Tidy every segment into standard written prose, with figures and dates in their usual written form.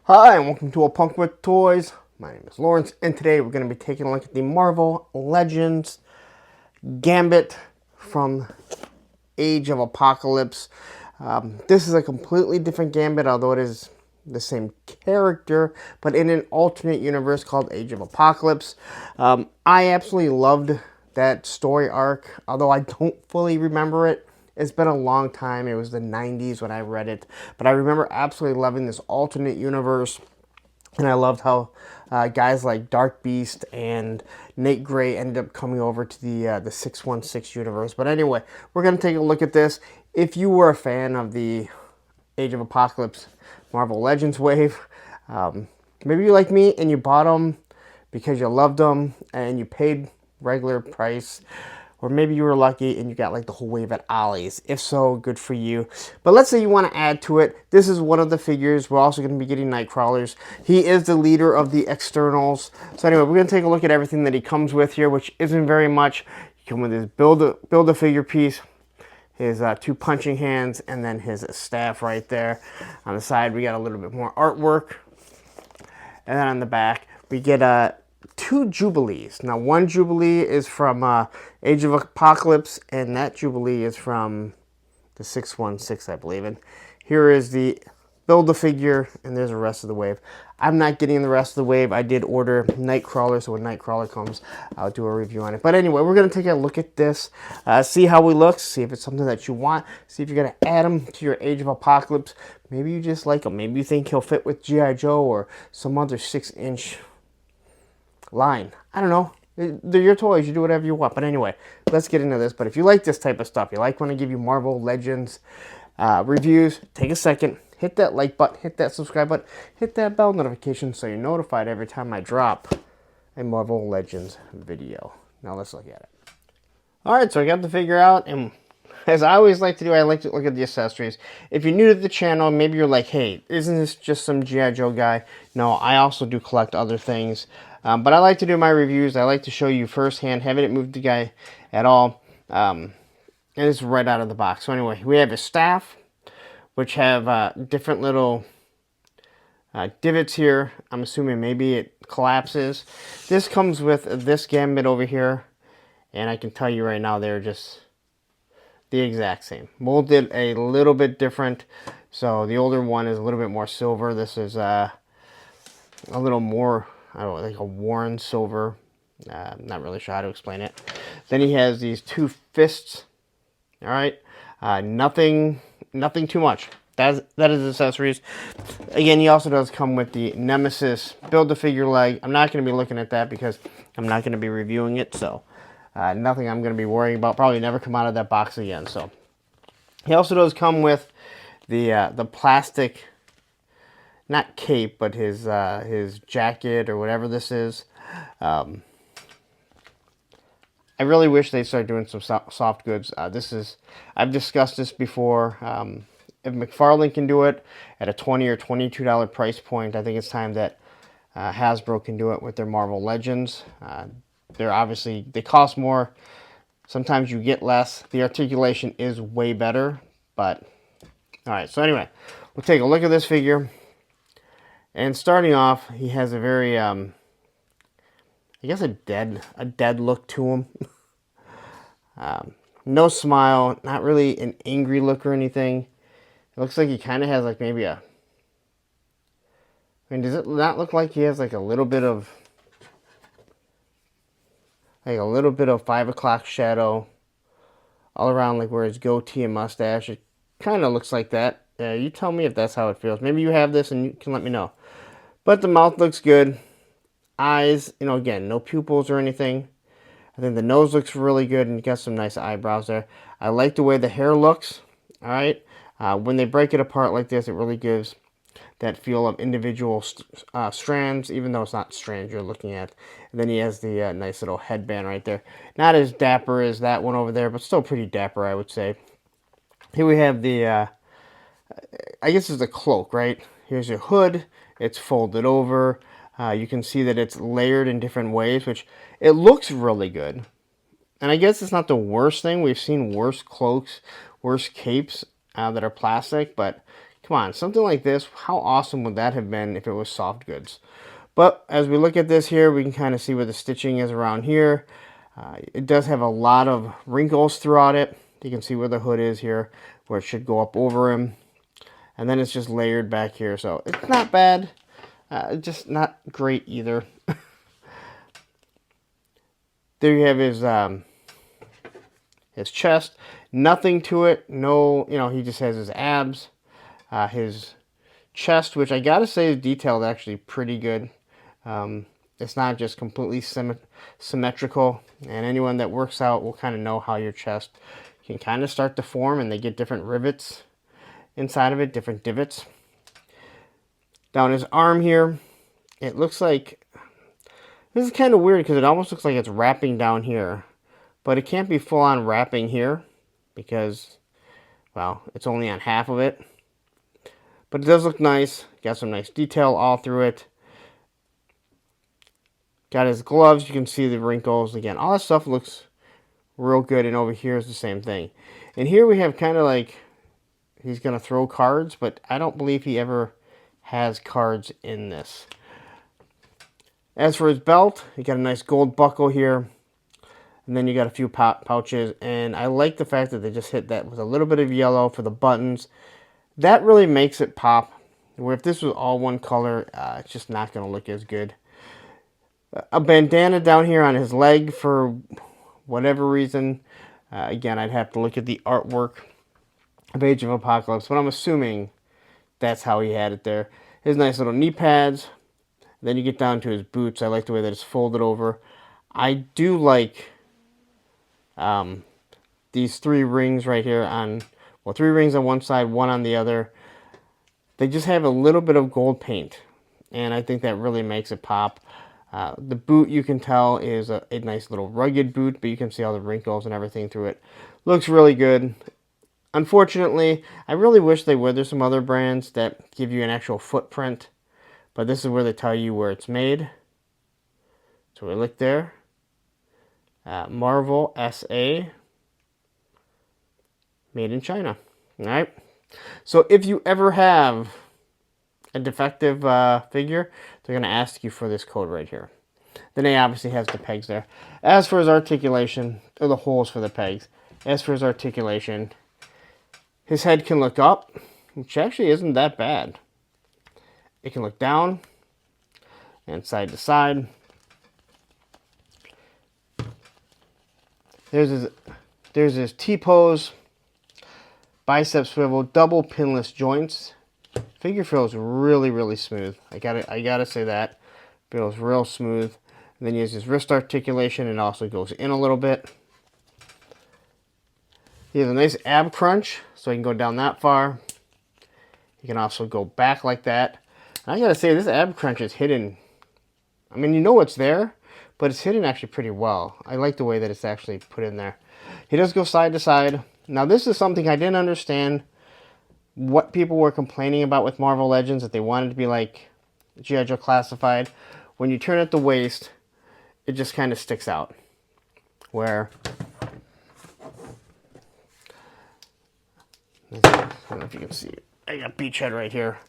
Hi, and welcome to A Punk with Toys. My name is Lawrence, and today we're going to be taking a look at the Marvel Legends Gambit from Age of Apocalypse. This is a completely different Gambit, although it is the same character, but in an alternate universe called Age of Apocalypse. I absolutely loved that story arc, although I don't fully remember it. It's been a long time. It was the 90s when I read it, but I remember absolutely loving this alternate universe. And I loved how guys like Dark Beast and Nate Gray ended up coming over to the 616 universe. But anyway, we're going to take a look at this. If you were a fan of the Age of Apocalypse Marvel Legends wave, maybe you like me and you bought them because you loved them and you paid regular price, or maybe you were lucky and you got like the whole wave at Ollie's. If so, good for you. But let's say you want to add to it. This is one of the figures. We're also going to be getting Nightcrawlers. He is the leader of the externals. So anyway, we're going to take a look at everything that he comes with here, which isn't very much. You come with his build-a-figure piece, his two punching hands, and then his staff right there. On the side, we got a little bit more artwork. And then on the back, we get two Jubilees. Now, one Jubilee is from Age of Apocalypse, and that Jubilee is from the 616, I believe. And here is the Build-A-Figure, and there's the rest of the wave. I'm not getting the rest of the wave. I did order Nightcrawler, so when Nightcrawler comes, I'll do a review on it. But anyway, we're going to take a look at this, see how he looks, see if it's something that you want, see if you're going to add him to your Age of Apocalypse. Maybe you just like him. Maybe you think he'll fit with G.I. Joe or some other 6-inch line. I don't know. They're your toys. You do whatever you want. But anyway, let's get into this. But if you like this type of stuff, you like when I give you Marvel Legends reviews, take a second, hit that like button, hit that subscribe button, hit that bell notification so you're notified every time I drop a Marvel Legends video. Now let's look at it. Alright, so I got the figure out, and as I always like to do, I like to look at the accessories. If you're new to the channel, maybe you're like, hey, isn't this just some G.I. Joe guy? No, I also do collect other things. But I like to do my reviews. I like to show you firsthand, haven't moved the guy at all. And it's right out of the box. So anyway, we have his staff, which have different little divots here. I'm assuming maybe it collapses. This comes with this Gambit over here. And I can tell you right now, they're just the exact same. Molded a little bit different. So the older one is a little bit more silver. This is a little more, I don't know, like a worn silver. Not really sure how to explain it. Then he has these two fists. All right. Nothing too much. That is accessories. Again, he also does come with the Nemesis Build-A-Figure leg. I'm not going to be looking at that because I'm not going to be reviewing it. So nothing I'm going to be worrying about. Probably never come out of that box again. So he also does come with the plastic, not cape, but his jacket or whatever this is. I really wish they started doing some soft goods. I've discussed this before. If McFarlane can do it at a $20 or $22 price point, I think it's time that Hasbro can do it with their Marvel Legends. They cost more. Sometimes you get less. The articulation is way better, but all right. So anyway, we'll take a look at this figure. And starting off, he has a very, I guess a dead look to him. No smile, not really an angry look or anything. It looks like he kind of has like maybe does it not look like he has like a little bit of 5 o'clock shadow all around, like where his goatee and mustache? It kind of looks like that. You tell me if that's how it feels. Maybe you have this and you can let me know. But the mouth looks good. Eyes, again, no pupils or anything. I think the nose looks really good, and you got some nice eyebrows there. I like the way the hair looks. All right. When they break it apart like this, it really gives that feel of individual strands, even though it's not strands you're looking at. And then he has the nice little headband right there. Not as dapper as that one over there, but still pretty dapper, I would say. Here we have the, I guess it's a cloak, right? Here's your hood. It's folded over. You can see that it's layered in different ways, which it looks really good. And I guess it's not the worst thing. We've seen worse cloaks, worse capes that are plastic, but Come on, something like this, how awesome would that have been if it was soft goods? But as we look at this here, we can kind of see where the stitching is around here. It does have a lot of wrinkles throughout it. You can see where the hood is here, where it should go up over him. And then it's just layered back here. So it's not bad, just not great either. There you have his chest. Nothing to it. No, he just has his abs. His chest, which I gotta say is detailed actually pretty good. It's not just completely symmetrical, and anyone that works out will kind of know how your chest can kind of start to form, and they get different rivets inside of it, different divots. Down his arm here, it looks like, this is kind of weird because it almost looks like it's wrapping down here, but it can't be full on wrapping here because, well, it's only on half of it. But it does look nice. Got some nice detail all through it. Got his gloves. You can see the wrinkles. Again, all that stuff looks real good. And over here is the same thing. And here we have kind of like, he's going to throw cards, but I don't believe he ever has cards in this. As for his belt, you got a nice gold buckle here. And then you got a few pouches. And I like the fact that they just hit that with a little bit of yellow for the buttons. That really makes it pop. Where if this was all one color, it's just not going to look as good. A bandana down here on his leg for whatever reason. Again, I'd have to look at the artwork of Age of Apocalypse, but I'm assuming that's how he had it there. His nice little knee pads. Then you get down to his boots. I like the way that it's folded over. I do like these 3 rings right here on, well, 3 rings on one side, 1 on the other. They just have a little bit of gold paint, and I think that really makes it pop. The boot, you can tell, is a nice little rugged boot, but you can see all the wrinkles and everything through it. Looks really good. Unfortunately, I really wish they would. There's some other brands that give you an actual footprint, but this is where they tell you where it's made. So we look there. Marvel SA. Made in China. All right. So if you ever have a defective figure, they're going to ask you for this code right here. Then he obviously has the pegs there. As for his articulation, or the holes for the pegs. As for his articulation, his head can look up, which actually isn't that bad. It can look down and side to side. There's his T-pose. Bicep swivel, double pinless joints. Figure feels really, really smooth. I gotta say that. Feels real smooth. And then he has his wrist articulation. It also goes in a little bit. He has a nice ab crunch, so he can go down that far. He can also go back like that. And I gotta say, this ab crunch is hidden. I mean, you know it's there, but it's hidden actually pretty well. I like the way that it's actually put in there. He does go side to side. Now, this is something I didn't understand what people were complaining about with Marvel Legends, that they wanted to be like G.I. Joe Classified. When you turn at the waist, it just kind of sticks out. Where, I don't know if you can see it. I got Beachhead right here.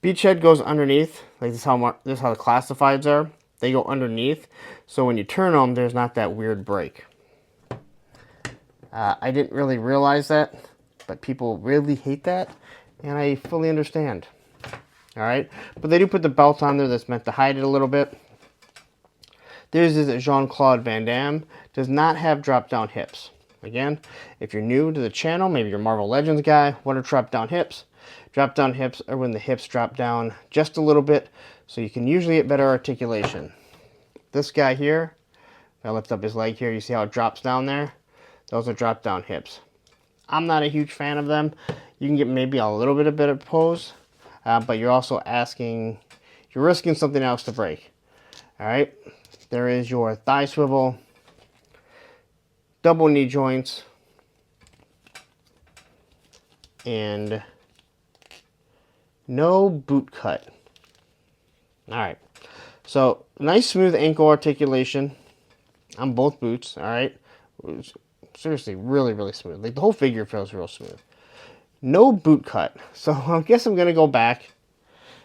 Beachhead goes underneath. Like this is how the Classifieds are. They go underneath. So when you turn them, there's not that weird break. I didn't really realize that, but people really hate that, and I fully understand. All right, but they do put the belt on there that's meant to hide it a little bit. There's this Jean-Claude Van Damme. Does not have drop-down hips. Again, if you're new to the channel, maybe you're a Marvel Legends guy, what are drop-down hips? Drop-down hips are when the hips drop down just a little bit, so you can usually get better articulation. This guy here, if I lift up his leg here, you see how it drops down there? Those are drop-down hips. I'm not a huge fan of them. You can get maybe a little bit of better pose, but you're also you're risking something else to break. All right, there is your thigh swivel, double knee joints, and no boot cut. All right, so nice smooth ankle articulation on both boots. All right. Seriously, really, really smooth. Like, the whole figure feels real smooth. no boot cut. So I guess I'm going to go back.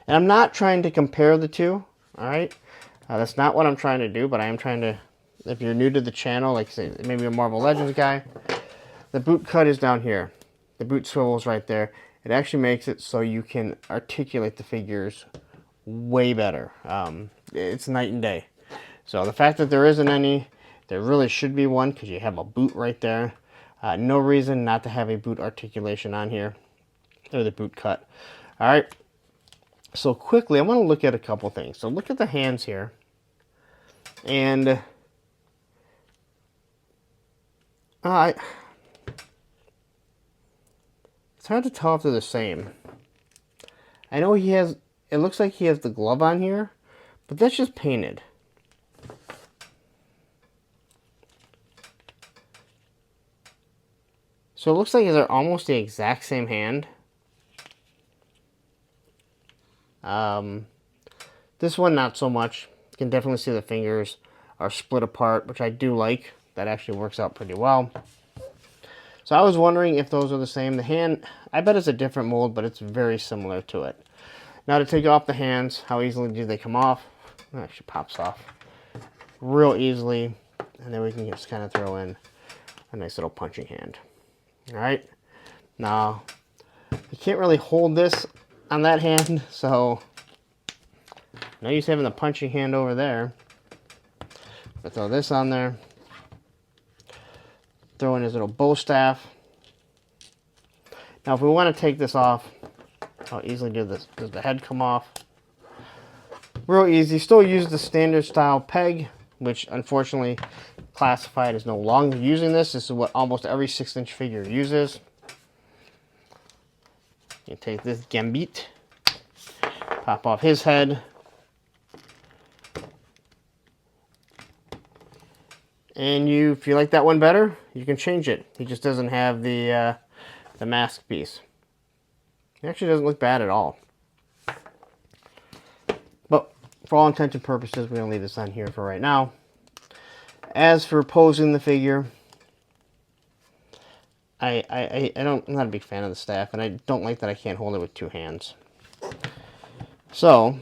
And I'm not trying to compare the two, all right? That's not what I'm trying to do, but I am trying to, if you're new to the channel, like say maybe a Marvel Legends guy, the boot cut is down here. The boot swivel is right there. It actually makes it so you can articulate the figures way better. It's night and day. So the fact that there isn't any, there really should be one because you have a boot right there. No reason not to have a boot articulation on here, or the boot cut. All right. So quickly, I want to look at a couple things. So look at the hands here. And it's hard to tell if they're the same. I know he has, it looks like he has the glove on here, but that's just painted. So it looks like they're almost the exact same hand. This one, not so much. You can definitely see the fingers are split apart, which I do like. That actually works out pretty well. So I was wondering if those are the same. The hand, I bet it's a different mold, but it's very similar to it. Now to take off the hands, how easily do they come off? It actually pops off real easily. And then we can just kind of throw in a nice little punching hand. All right. Now, you can't really hold this on that hand, so no use having the punching hand over there. But throw this on there. Throw in his little bow staff. Now if we want to take this off, how easily does the head come off? Real easy. Still use the standard style peg, which unfortunately classified as no longer using this. This is what almost every 6-inch figure uses. You take this Gambit, pop off his head, and if you like that one better, you can change it. He just doesn't have the mask piece. It actually doesn't look bad at all. But for all intents and purposes, we're going to leave this on here for right now. As for posing the figure, I'm not a big fan of the staff, and I don't like that I can't hold it with 2 hands. So,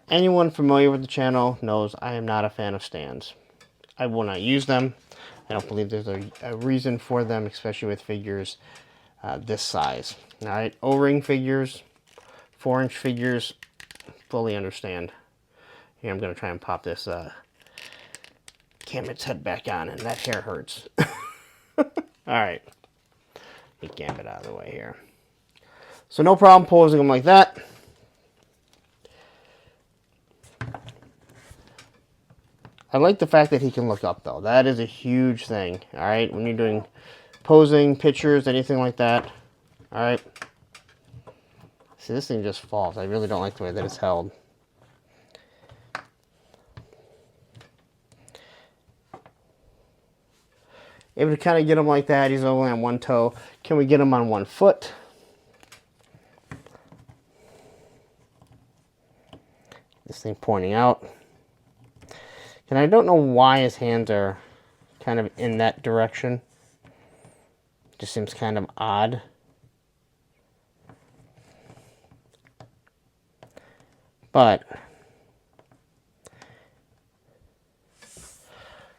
anyone familiar with the channel knows I am not a fan of stands. I will not use them. I don't believe there's a reason for them, especially with figures this size. All right, O-ring figures, 4-inch figures, fully understand. Here, I'm going to try and pop this Gambit's head back on, and that hair hurts. All right, get Gambit out of the way here. So no problem posing them like that. I like the fact that he can look up, though. That is a huge thing, all right? When you're doing posing, pictures, anything like that, all right? See, this thing just falls. I really don't like the way that it's held. Able to kind of get him like that. He's only on 1 toe. Can we get him on 1 foot? This thing pointing out. And I don't know why his hands are kind of in that direction. Just seems kind of odd. But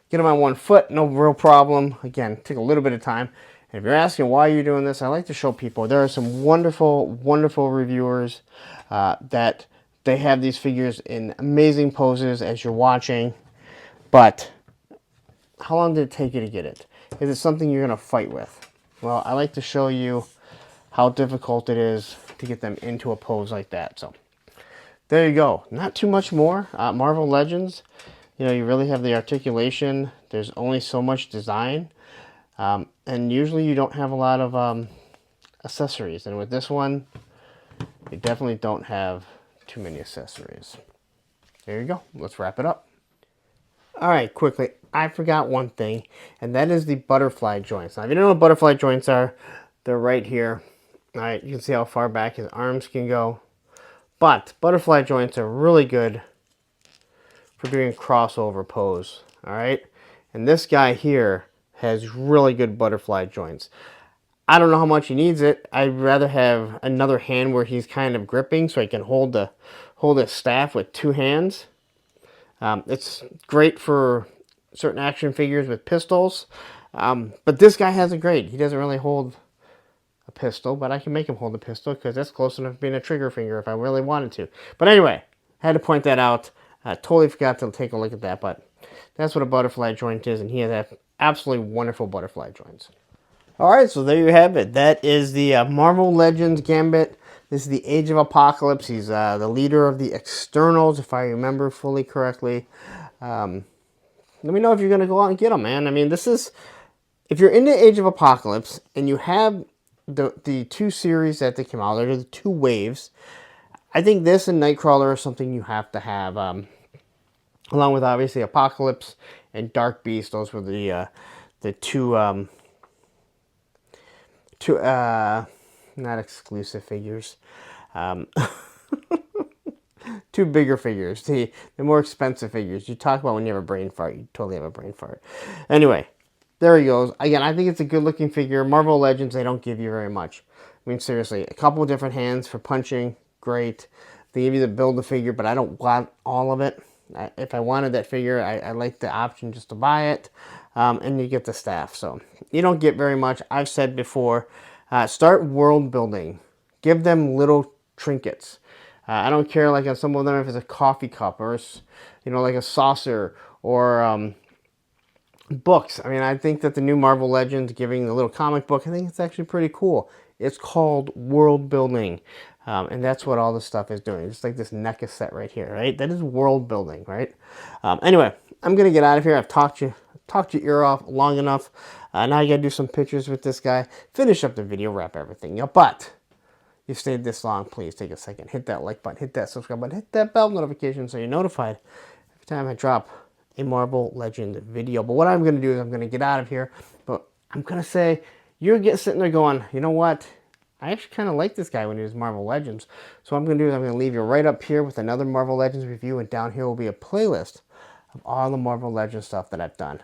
get him on 1 foot, no real problem. Again, take a little bit of time. And if you're asking why you're doing this, I like to show people there are some wonderful, wonderful reviewers that they have these figures in amazing poses as you're watching. But how long did it take you to get it? Is it something you're going to fight with? Well, I like to show you how difficult it is to get them into a pose like that. So there you go. Not too much more. Marvel Legends, you know, you really have the articulation. There's only so much design. And usually you don't have a lot of accessories. And with this one, you definitely don't have too many accessories. There you go. Let's wrap it up. All right, quickly, I forgot one thing, and that is the butterfly joints. Now, if you don't know what butterfly joints are, they're right here. All right, you can see how far back his arms can go. But butterfly joints are really good for doing a crossover pose. All right, and this guy here has really good butterfly joints. I don't know how much he needs it. I'd rather have another hand where he's kind of gripping so he can hold his staff with two hands. It's great for certain action figures with pistols. But this guy has a grade. He doesn't really hold a pistol, but I can make him hold a pistol because that's close enough to being a trigger finger if I really wanted to. But anyway, I had to point that out. I totally forgot to take a look at that, but that's what a butterfly joint is, and he has absolutely wonderful butterfly joints. Alright, so there you have it. That is the Marvel Legends Gambit. This is the Age of Apocalypse. He's the leader of the Externals, if I remember fully correctly. Let me know if you're going to go out and get them, man. I mean, this is... If you're into Age of Apocalypse, and you have the two series that they came out, they're the two waves, I think this and Nightcrawler are something you have to have. Along with, obviously, Apocalypse and Dark Beast. Those were the two... not exclusive figures. Two bigger figures. The more expensive figures. You talk about when you have a brain fart. You totally have a brain fart. Anyway, there he goes. Again, I think it's a good looking figure. Marvel Legends, they don't give you very much. I mean, seriously, a couple of different hands for punching. Great. They give you the build a figure, but I don't want all of it. If I wanted that figure, I like the option just to buy it. And you get the staff. So you don't get very much. I've said before, start world building. Give them little trinkets. I don't care, like on some of them, if it's a coffee cup or, like a saucer or books. I mean, I think that the new Marvel Legends giving the little comic book, I think it's actually pretty cool. It's called world building. And that's what all this stuff is doing. Just like this NECA set right here, right? That is world building, right? Anyway, I'm going to get out of here. I've talked your ear off long enough. Now you got to do some pictures with this guy. Finish up the video, wrap everything up. But you stayed this long, please take a second. Hit that like button, hit that subscribe button, hit that bell notification so you're notified every time I drop a Marvel Legend video. But what I'm going to do is I'm going to get out of here. But I'm going to say, you're sitting there going, you know what? I actually kind of like this guy when he was Marvel Legends. So what I'm going to do is I'm going to leave you right up here with another Marvel Legends review. And down here will be a playlist of all the Marvel Legends stuff that I've done.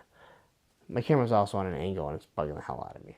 My camera's also on an angle and it's bugging the hell out of me.